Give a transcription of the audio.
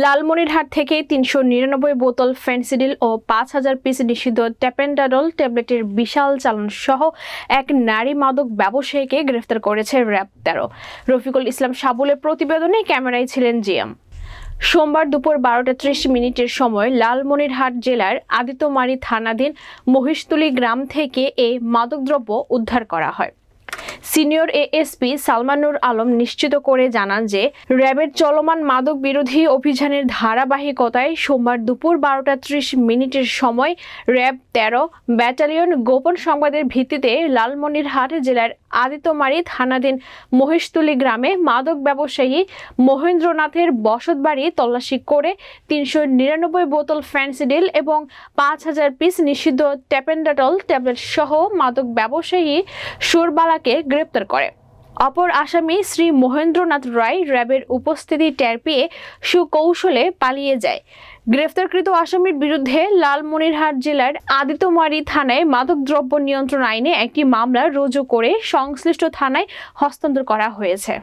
লালমনিরহাট থেকে ৩৯৯ বোতল ফেনসিডিল ও ৫,০০০ পিস নিষিদ্ধ ট্যাপেন্ডাডল ট্যাবলেটের বিশাল চালান সহ এক নারী মাদক ব্যবসায়ীকে গ্রেফতার করেছে র্যাব ১৩। রফিকুল ইসলাম সাবুলের প্রতিবেদনে ক্যামেরায় ছিলেন জিএম। সোমবার দুপুর ১২টা ৩০ সময় লালমনিরহাট জেলার আদিতমারী থানাধীন মহিষতুলী গ্রাম থেকে এই মাদকদ্রব্য উদ্ধার করা হয়। সিনিয়র এএসপি সালমানুর আলম নিশ্চিত করে জানান যে র্যাবের চলমান মাদক বিরোধী অভিযানের ধারাবাহিকতায় সোমবার দুপুর ১২টা ৩০ সময় র্যাব ১৩ ব্যাটালিয়ন গোপন সংবাদের ভিত্তিতে লালমনিরহাট জেলার আদিতমারী থানাধীন মহিষতুলী গ্রামে মাদক ব্যবসায়ী মহেন্দ্রনাথের বসতবাড়ি তল্লাশি করে ৩৯৯ বোতল ফেনসিডিল এবং ৫,০০০ পিস নিষিদ্ধ ট্যাপেন্ডাডল ট্যাবলেট সহ মাদক ব্যবসায়ী সুরবালাকে গ্রেপ্তার করে। অপর আসামি শ্রী মহেন্দ্রনাথ রায় র্যাবের উপস্থিতি টের পেয়ে সুকৌশলে পালিয়ে যায়। গ্রেফতারকৃত আসামির বিরুদ্ধে লালমনিরহাট জেলার আদিতমারী থানায় মাদকদ্রব্য নিয়ন্ত্রণ আইনে একটি মামলা রুজু করে সংশ্লিষ্ট থানায় হস্তান্তর করা হয়েছে।